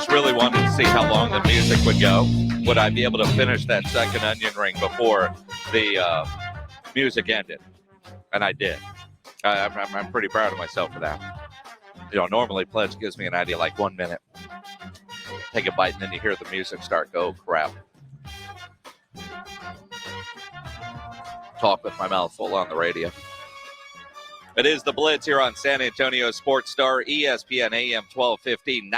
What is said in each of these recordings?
just really wanted to see how long the music would go. Would I be able to finish that second onion ring before the music ended? And I did. I'm pretty proud of myself for that. Normally Pledge gives me an idea like 1 minute. Take a bite, and then you hear the music start. Go, crap. Talk with my mouth full on the radio. It is the Blitz here on San Antonio Sports Star, ESPN AM 1250,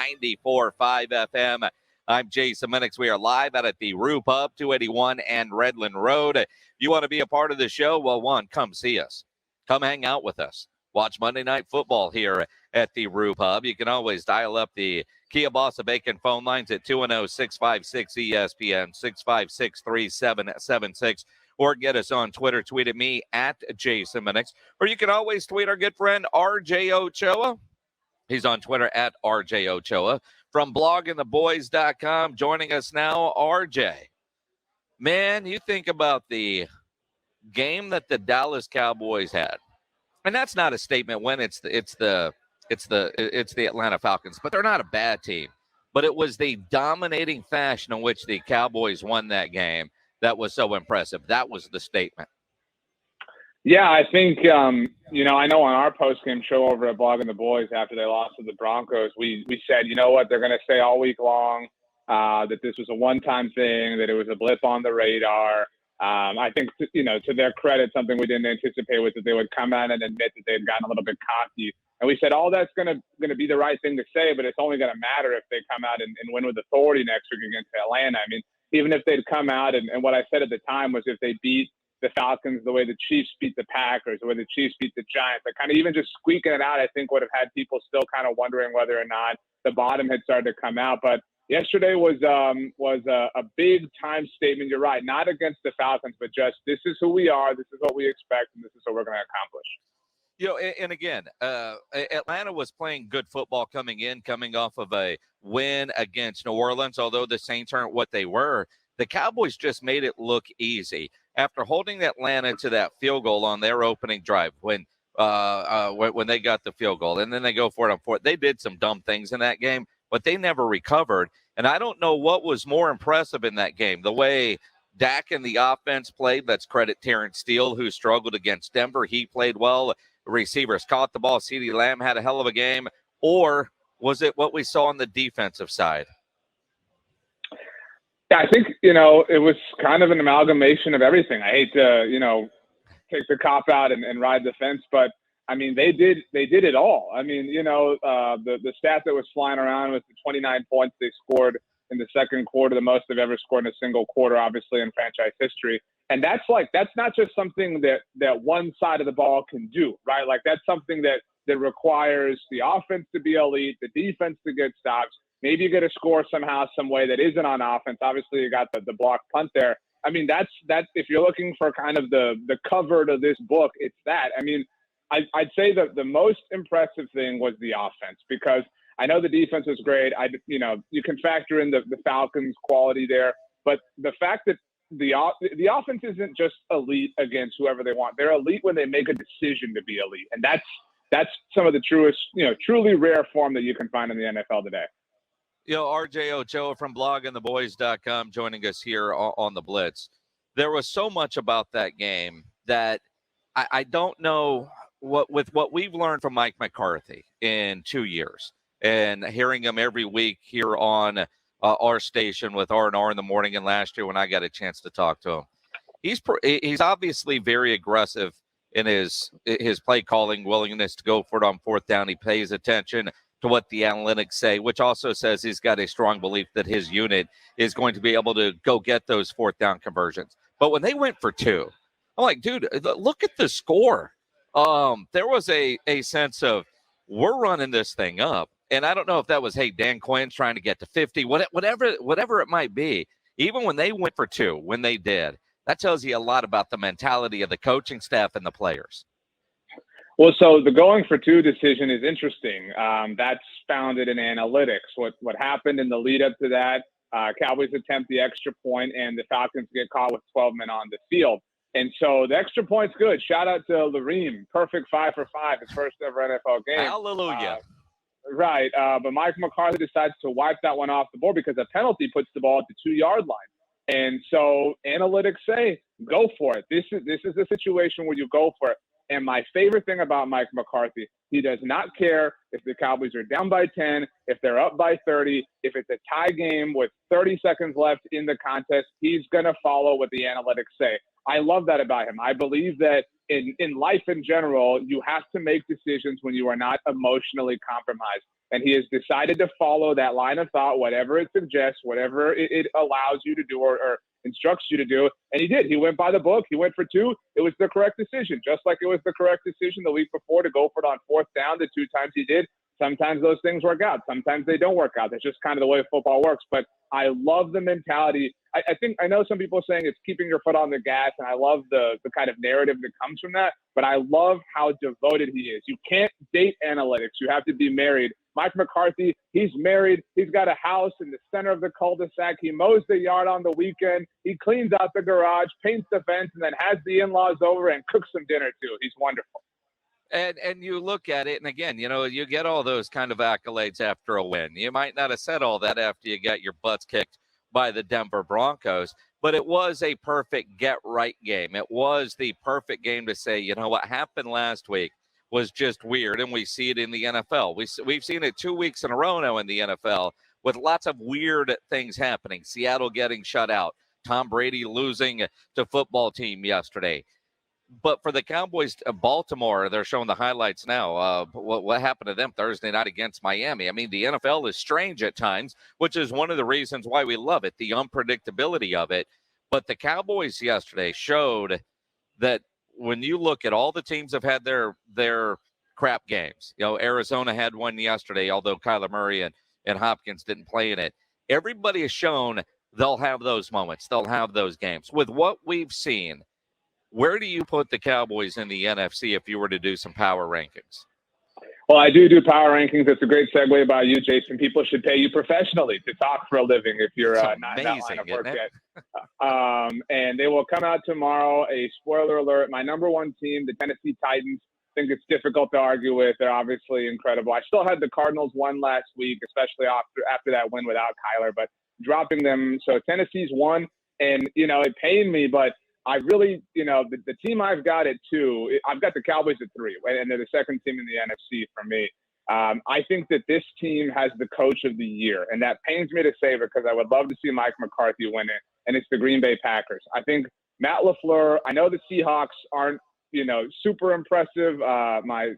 94.5 FM. I'm Jason Minix. We are live out at the Roo Pub, 281 and Redland Road. If you want to be a part of the show, well, one, come see us. Come hang out with us. Watch Monday Night Football here at the Roo Pub. You can always dial up the Kia Bossa Bacon phone lines at 210-656-ESPN, 656-3776. Or get us on Twitter. Tweet at me at Jason Minix. Or you can always tweet our good friend RJ Ochoa. He's on Twitter at RJ Ochoa. From bloggingtheboys.com, joining us now, RJ. Man, you think about the game that the Dallas Cowboys had. And that's not a statement when it's the Atlanta Falcons, but they're not a bad team. But it was the dominating fashion in which the Cowboys won that game that was so impressive. That was the statement. Yeah, I think, I know on our post-game show over at Blogging the Boys after they lost to the Broncos, we said, you know what, they're going to say all week long that this was a one-time thing, that it was a blip on the radar. I think, to their credit, something we didn't anticipate was that they would come out and admit that they'd gotten a little bit cocky. And we said, that's going to be the right thing to say, but it's only going to matter if they come out and win with authority next week against Atlanta. I mean, even if they'd come out, and what I said at the time was if they beat the Falcons the way the Chiefs beat the Packers, the way the Chiefs beat the Giants, like kind of even just squeaking it out, I think would have had people still kind of wondering whether or not the bottom had started to come out. But yesterday was a big time statement. You're right, not against the Falcons, but just this is who we are, this is what we expect, and this is what we're going to accomplish. And again, Atlanta was playing good football coming off of a win against New Orleans, although the Saints aren't what they were. The Cowboys just made it look easy. After holding Atlanta to that field goal on their opening drive when they got the field goal, and then they go for it on fourth, they did some dumb things in that game, but they never recovered. And I don't know what was more impressive in that game, the way Dak and the offense played. Let's credit Terrence Steele, who struggled against Denver. He played well. Receivers caught the ball. CeeDee Lamb had a hell of a game. Or was it what we saw on the defensive side? Yeah, I think, it was kind of an amalgamation of everything. I hate to, take the cop out and ride the fence, but I mean, they did it all. I mean, the stat that was flying around was the 29 points they scored in the second quarter, the most they've ever scored in a single quarter, obviously in franchise history. And that's not just something that one side of the ball can do, right? Like that's something that requires the offense to be elite, the defense to get stops. Maybe you get a score somehow, some way that isn't on offense. Obviously, you got the block punt there. I mean, that's if you're looking for kind of the cover to this book, it's that. I mean, I'd say that the most impressive thing was the offense, because I know the defense was great. You can factor in the Falcons' quality there, but the fact that the offense isn't just elite against whoever they want. They're elite when they make a decision to be elite, and that's some of the truly rare form that you can find in the NFL today. RJ Ochoa from bloggingtheboys.com joining us here on the Blitz. There was so much about that game that I don't know with what we've learned from Mike McCarthy in 2 years, and hearing him every week here on our station with R&R in the morning, and last year when I got a chance to talk to him. He's obviously very aggressive in his play calling, willingness to go for it on fourth down. He pays attention to what the analytics say, which also says he's got a strong belief that his unit is going to be able to go get those fourth down conversions. But when they went for two, I'm like, dude, look at the score. There was a sense of, we're running this thing up. And I don't know if that was, hey, Dan Quinn's trying to get to 50, whatever it might be. Even when they went for two, when they did, that tells you a lot about the mentality of the coaching staff and the players. Well, so the going for two decision is interesting. That's founded in analytics. What happened in the lead up to that, Cowboys attempt the extra point and the Falcons get caught with 12 men on the field. And so the extra point's good. Shout out to Lareem. Perfect 5 for 5, his first ever NFL game. Hallelujah. Right. But Mike McCarthy decides to wipe that one off the board because a penalty puts the ball at the 2-yard line. And so analytics say, go for it. This is a situation where you go for it. And my favorite thing about Mike McCarthy, he does not care if the Cowboys are down by 10, if they're up by 30, if it's a tie game with 30 seconds left in the contest, he's going to follow what the analytics say. I love that about him. I believe that in life in general, you have to make decisions when you are not emotionally compromised. And he has decided to follow that line of thought, whatever it suggests, whatever it allows you to do or instructs you to do. And he did. He went by the book. He went for 2. It was the correct decision, just like it was the correct decision the week before to go for it on 4th down the 2 times he did. Sometimes those things work out. Sometimes they don't work out. That's just kind of the way football works. But I love the mentality. I know some people are saying it's keeping your foot on the gas, and I love the kind of narrative that comes from that. But I love how devoted he is. You can't date analytics. You have to be married. Mike McCarthy, he's married. He's got a house in the center of the cul-de-sac. He mows the yard on the weekend. He cleans out the garage, paints the fence, and then has the in-laws over and cooks some dinner too. He's wonderful. And you look at it, and again, you get all those kind of accolades after a win. You might not have said all that after you got your butts kicked by the Denver Broncos, but it was a perfect get-right game. It was the perfect game to say, what happened last week was just weird, and we see it in the NFL. We've seen it 2 weeks in a row now in the NFL with lots of weird things happening. Seattle getting shut out, Tom Brady losing to football team yesterday. But for the Cowboys, Baltimore, they're showing the highlights now. What happened to them Thursday night against Miami? I mean, the NFL is strange at times, which is one of the reasons why we love it, the unpredictability of it. But the Cowboys yesterday showed that when you look at all the teams have had their crap games. Arizona had one yesterday, although Kyler Murray and Hopkins didn't play in it. Everybody has shown they'll have those moments. They'll have those games. With what we've seen, where do you put the Cowboys in the NFC if you were to do some power rankings? Well, I do power rankings. It's a great segue by you, Jason. People should pay you professionally to talk for a living if you're not in that line of work yet. And they will come out tomorrow. A spoiler alert, my number 1 team, the Tennessee Titans, I think it's difficult to argue with. They're obviously incredible. I still had the Cardinals won last week, especially after that win without Kyler, but dropping them. So Tennessee's 1, and, it pained me, but I really, the team I've got at 2, I've got the Cowboys at 3, and they're the second team in the NFC for me. I think that this team has the coach of the year, and that pains me to say because I would love to see Mike McCarthy win it, and it's the Green Bay Packers. I think Matt LaFleur, I know the Seahawks aren't, super impressive. My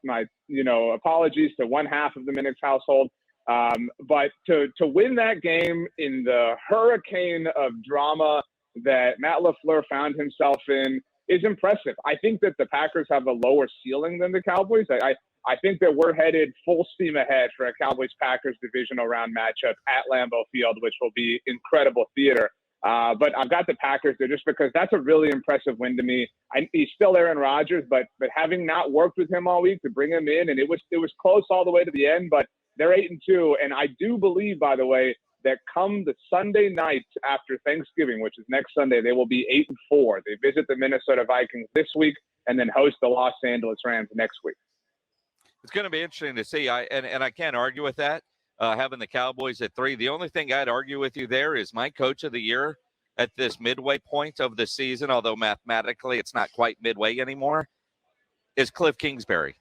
apologies to one half of the Minix household. But to win that game in the hurricane of drama that Matt LaFleur found himself in is impressive. I think that the Packers have a lower ceiling than the Cowboys. I think that we're headed full steam ahead for a Cowboys-Packers divisional round matchup at Lambeau Field, which will be incredible theater. But I've got the Packers there just because that's a really impressive win to me. He's still Aaron Rodgers, but having not worked with him all week to bring him in, and it was close all the way to the end, but they're 8-2. And I do believe, by the way, that come the Sunday night after Thanksgiving, which is next Sunday, they will be 8-4. They visit the Minnesota Vikings this week and then host the Los Angeles Rams next week. It's going to be interesting to see. I can't argue with that, having the Cowboys at 3. The only thing I'd argue with you there is my coach of the year at this midway point of the season, although mathematically it's not quite midway anymore, is Cliff Kingsbury.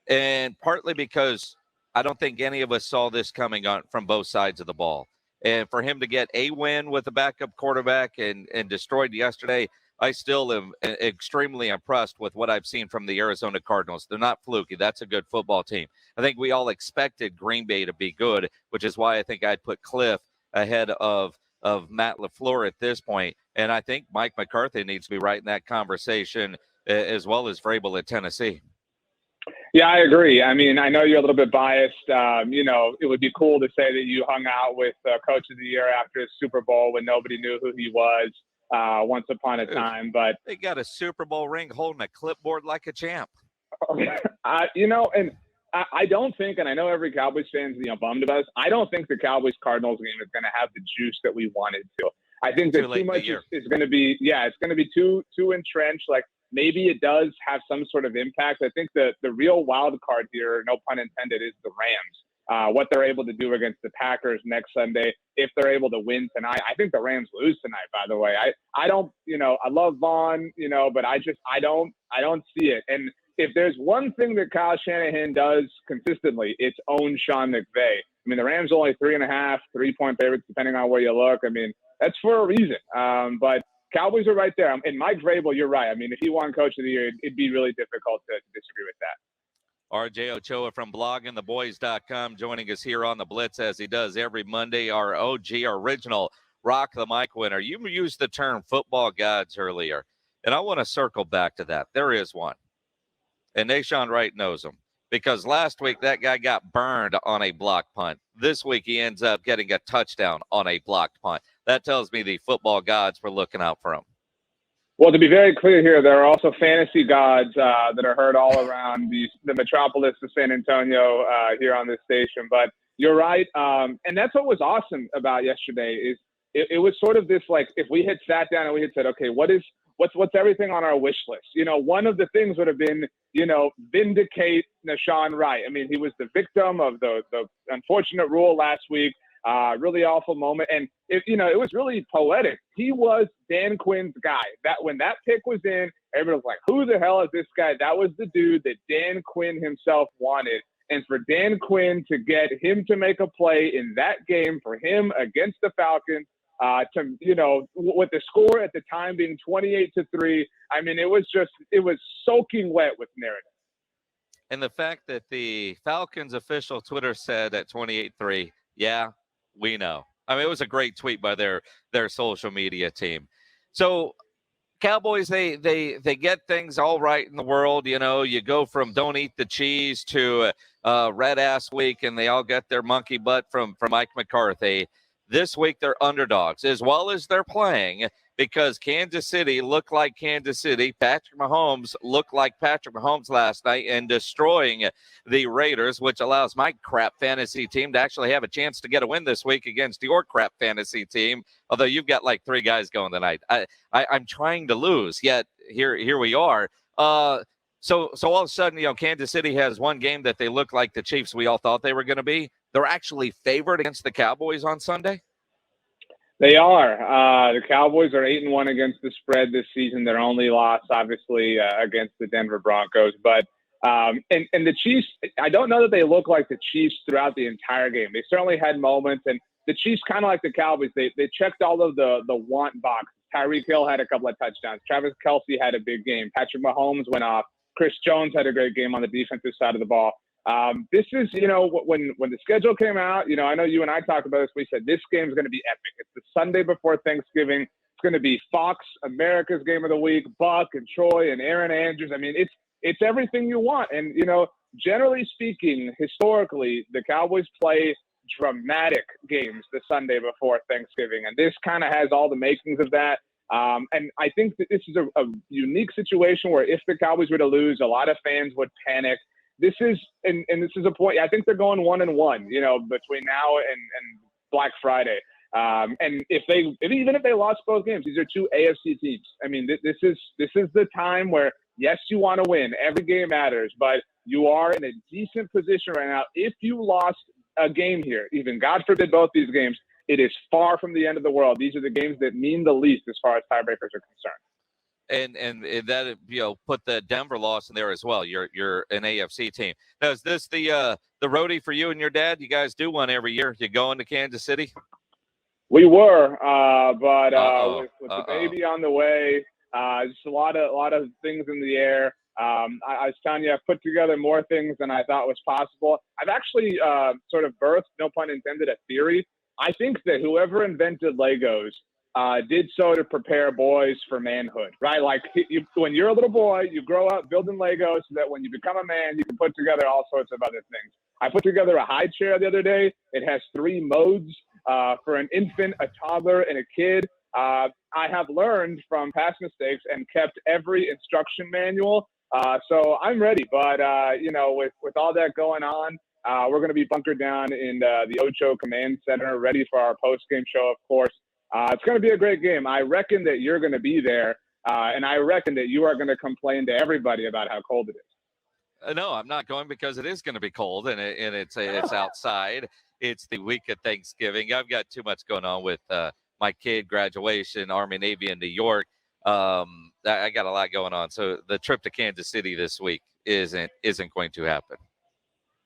And partly because I don't think any of us saw this coming on from both sides of the ball. And for him to get a win with a backup quarterback and destroyed yesterday, I still am extremely impressed with what I've seen from the Arizona Cardinals. They're not fluky. That's a good football team. I think we all expected Green Bay to be good, which is why I think I'd put Cliff ahead of Matt LaFleur at this point. And I think Mike McCarthy needs to be right in that conversation as well as Vrabel at Tennessee. Yeah, I agree. I mean, I know you're a little bit biased. It would be cool to say that you hung out with Coach of the Year after his Super Bowl when nobody knew who he was once upon a time. But they got a Super Bowl ring holding a clipboard like a champ. And I don't think, and I know every Cowboys fan's bummed about us. I don't think the Cowboys-Cardinals game is going to have the juice that we wanted to. I think that too much is going to be, it's going to be too entrenched. Like, maybe it does have some sort of impact. I think the real wild card here, no pun intended, is the Rams. what they're able to do against the Packers next Sunday if they're able to win tonight. I think the Rams lose tonight, by the way. I don't, I love Vaughn, but I don't see it. And if there's one thing that Kyle Shanahan does consistently, it's own Sean McVay. I mean, the Rams are only 3.5, 3-point favorites, depending on where you look. I mean, that's for a reason. But Cowboys are right there. And Mike Vrabel, you're right. I mean, if he won Coach of the Year, it'd be really difficult to disagree with that. RJ Ochoa from bloggingtheboys.com joining us here on the Blitz as he does every Monday. Our OG, original Rock the Mic winner. You used the term football gods earlier, and I want to circle back to that. There is one, and Nashawn Wright knows him because last week that guy got burned on a blocked punt. This week he ends up getting a touchdown on a blocked punt. That tells me the football gods were looking out for him. Well, to be very clear here, there are also fantasy gods that are heard all around the metropolis of San Antonio here on this station. But you're right. And that's what was awesome about yesterday is it was sort of this, like, if we had sat down and we had said, okay, what's everything on our wish list? One of the things would have been, vindicate Nashawn Wright. I mean, he was the victim of the unfortunate rule last week. Really awful moment. And it was really poetic. He was Dan Quinn's guy. That when that pick was in, everybody was like, who the hell is this guy? That was the dude that Dan Quinn himself wanted. And for Dan Quinn to get him to make a play in that game for him against the Falcons, with the score at the time being 28-3, I mean, it was soaking wet with narrative. And the fact that the Falcons official Twitter said at 28-3, yeah, we know. I mean, it was a great tweet by their social media team. So Cowboys, they get things all right in the world. You go from don't eat the cheese to red ass week, and they all get their monkey butt from Mike McCarthy. This week they're underdogs as well as they're playing because Kansas City looked like Kansas City. Patrick Mahomes looked like Patrick Mahomes last night and destroying the Raiders, which allows my crap fantasy team to actually have a chance to get a win this week against your crap fantasy team. Although you've got like 3 guys going tonight. I'm trying to lose, yet here we are. So all of a sudden, Kansas City has one game that they look like the Chiefs we all thought they were going to be. They're actually favored against the Cowboys on Sunday? They are. The Cowboys are 8-1 against the spread this season. Their only loss, obviously, against the Denver Broncos. But and the Chiefs, I don't know that they look like the Chiefs throughout the entire game. They certainly had moments. And the Chiefs, kind of like the Cowboys, they checked all of the want boxes. Tyreek Hill had a couple of touchdowns. Travis Kelce had a big game. Patrick Mahomes went off. Chris Jones had a great game on the defensive side of the ball. This is, when the schedule came out, I know you and I talked about this. We said this game is going to be epic. It's the Sunday before Thanksgiving. It's going to be Fox, America's Game of the Week, Buck and Troy and Aaron Andrews. I mean, it's everything you want. And, generally speaking, historically, the Cowboys play dramatic games the Sunday before Thanksgiving. And this kind of has all the makings of that. And I think that this is a unique situation where if the Cowboys were to lose, a lot of fans would panic. This is a point. I think they're going 1-1, between now and Black Friday. And even if they lost both games, these are 2 AFC teams. I mean, this is the time where, yes, you want to win. Every game matters, but you are in a decent position right now. If you lost a game here, even God forbid both these games, it is far from the end of the world. These are the games that mean the least as far as tiebreakers are concerned. And that put the Denver loss in there as well. You're an AFC team. Now, is this the roadie for you and your dad? You guys do one every year. You go into Kansas City? We were, but with the baby on the way, just a lot of things in the air. I was telling you, I've put together more things than I thought was possible. I've actually sort of birthed, no pun intended, a theory. I think that whoever invented Legos did so to prepare boys for manhood, right? Like when you're a little boy, you grow up building Legos so that when you become a man, you can put together all sorts of other things. I put together a high chair the other day. It has 3 modes for an infant, a toddler, and a kid. I have learned from past mistakes and kept every instruction manual. So I'm ready. But, with all that going on, we're going to be bunkered down in the Ochoa Command Center, ready for our post-game show, of course. It's going to be a great game. I reckon that you're going to be there, and I reckon that you are going to complain to everybody about how cold it is. No, I'm not going because it is going to be cold and it's outside. It's the week of Thanksgiving. I've got too much going on with my kid graduation, Army Navy in New York. I got a lot going on, so the trip to Kansas City this week isn't going to happen.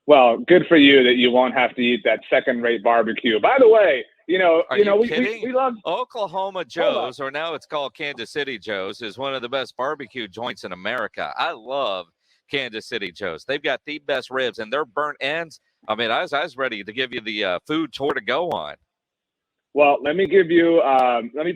Well, good for you that you won't have to eat that second-rate barbecue. By the way, we love Oklahoma Joe's, or now it's called Kansas City Joe's, is one of the best barbecue joints in America. I love Kansas City Joe's. They've got the best ribs, and their burnt ends. I mean, I was ready to give you the food tour to go on. Well, let me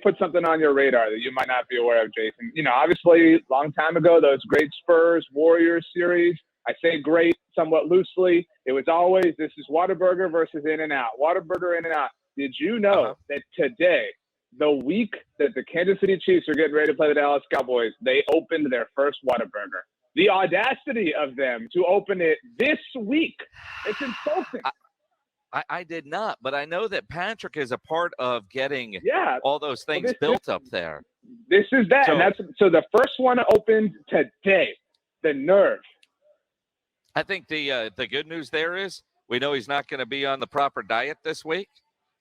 put something on your radar that you might not be aware of, Jason. Obviously, a long time ago, those great Spurs Warriors series. I say great somewhat loosely. It was always, this is Whataburger versus In-N-Out. Whataburger, In-N-Out. Did you know that today, the week that the Kansas City Chiefs are getting ready to play the Dallas Cowboys, they opened their first Whataburger? The audacity of them to open it this week. It's insulting. I did not, but I know that Patrick is a part of getting all those things built up there. This is that. So the first one opened today. The nerve. I think the good news there is we know he's not going to be on the proper diet this week.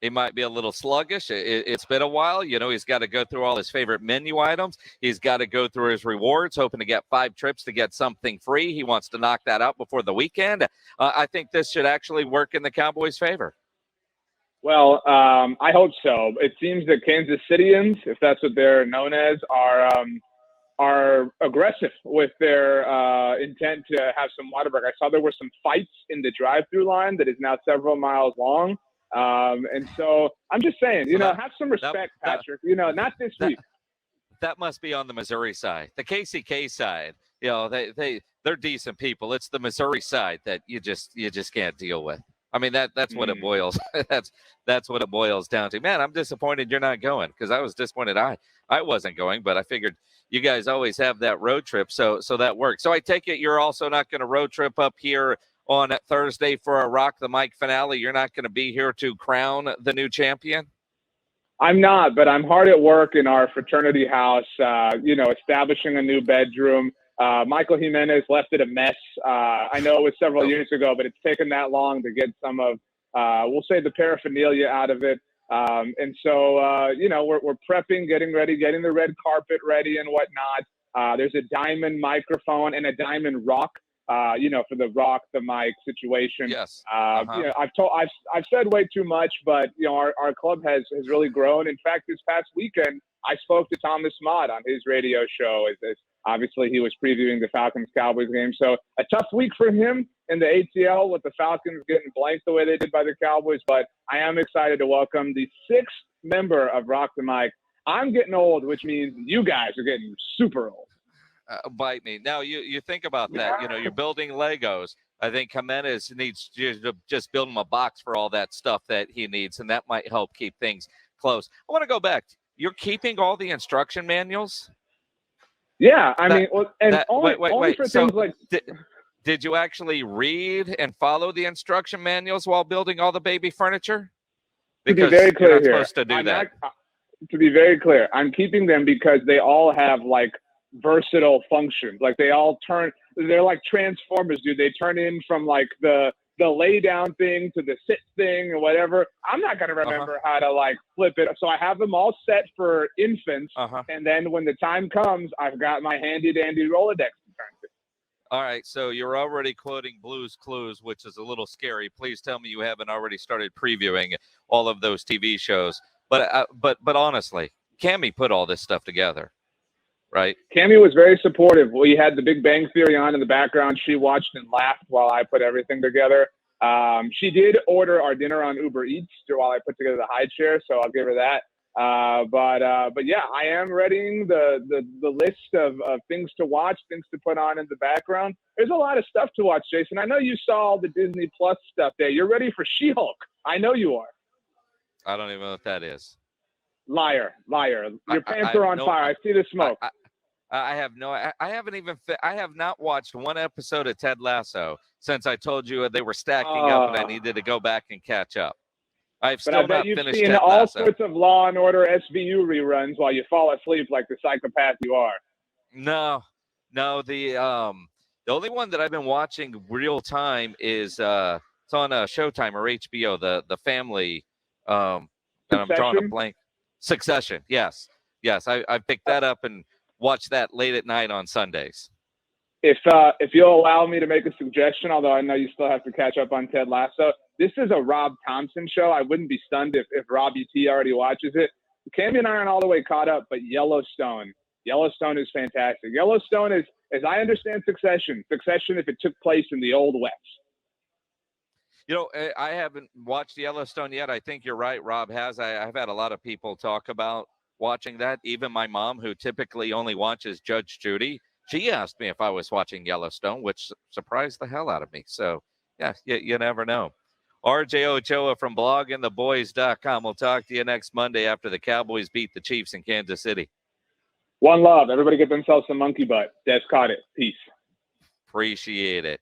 He might be a little sluggish. It's been a while. He's got to go through all his favorite menu items. He's got to go through his rewards, hoping to get 5 trips to get something free. He wants to knock that out before the weekend. I think this should actually work in the Cowboys' favor. Well, I hope so. It seems that Kansas Cityans, if that's what they're known as, are aggressive with their intent to have some Whataburger. I saw there were some fights in the drive-through line that is now several miles long. And so I'm just saying, have some respect, Patrick. Not this week. That must be on the Missouri side. The KCK side, they're decent people. It's the Missouri side that you just can't deal with. I mean, that's what it boils. That's what it boils down to. Man, I'm disappointed you're not going, because I was disappointed I wasn't going, but I figured you guys always have that road trip, so that works. So I take it you're also not going to road trip up here on Thursday for a Rock the Mic finale. You're not going to be here to crown the new champion? I'm not, but I'm hard at work in our fraternity house, establishing a new bedroom. Michael Jimenez left it a mess. I know it was several years ago, but it's taken that long to get some of, we'll say, the paraphernalia out of it. And so, we're prepping, getting ready, getting the red carpet ready and whatnot. There's a diamond microphone and a diamond rock, for the Rock the Mic situation. Yes. I've said way too much, but our club has really grown. In fact, this past weekend, I spoke to Thomas Mott on his radio show. Obviously, he was previewing the Falcons Cowboys game. So a tough week for him in the ATL with the Falcons getting blanked the way they did by the Cowboys. But I am excited to welcome the 6th member of Rock the Mic. I'm getting old, which means you guys are getting super old. Bite me. Now, you think about that. You're building Legos. I think Jimenez needs to just build him a box for all that stuff that he needs, and that might help keep things close. I want to go back. You're keeping all the instruction manuals? Yeah, only for things like. Did you actually read and follow the instruction manuals while building all the baby furniture? Because to be very clear you're not here, supposed to do that. To be very clear, I'm keeping them because they all have versatile functions. They're like Transformers, dude. They turn in from the lay down thing to the sit thing or whatever. I'm not going to remember how to flip it. So I have them all set for infants. And then when the time comes, I've got my handy dandy Rolodex to turn to. All right. So you're already quoting Blue's Clues, which is a little scary. Please tell me you haven't already started previewing all of those TV shows. But honestly, Cammie put all this stuff together. Right. Cammie was very supportive. We had The Big Bang Theory on in the background. She watched and laughed while I put everything together. She did order our dinner on Uber Eats while I put together the high chair, so I'll give her that. But yeah, I am readying the list of things to watch, things to put on in the background. There's a lot of stuff to watch, Jason. I know you saw all the Disney Plus stuff there. You're ready for She-Hulk. I know you are. I don't even know what that is. Liar. Your pants are on fire. I see the smoke. I have not watched one episode of Ted Lasso since I told you they were stacking up and I needed to go back and catch up. I've still not finished Ted Lasso. But I bet you've seen all sorts of Law and Order SVU reruns while you fall asleep like the psychopath you are. No, The only one that I've been watching real time is it's on Showtime or HBO, the family. And I'm drawing a blank. Succession. Yes. I picked that up and watched that late at night on Sundays. If you'll allow me to make a suggestion, although I know you still have to catch up on Ted Lasso, this is a Rob Thompson show. I wouldn't be stunned if Robbie T already watches it. Cammy and I aren't all the way caught up, but Yellowstone is fantastic. Yellowstone is, as I understand, Succession if it took place in the Old West. You know, I haven't watched Yellowstone yet. I think you're right. Rob has. I've had a lot of people talk about watching that. Even my mom, who typically only watches Judge Judy, she asked me if I was watching Yellowstone, which surprised the hell out of me. So, yeah, you never know. RJ Ochoa from bloggingtheboys.com. We'll talk to you next Monday after the Cowboys beat the Chiefs in Kansas City. One love. Everybody get themselves some monkey butt. Des caught it. Peace. Appreciate it.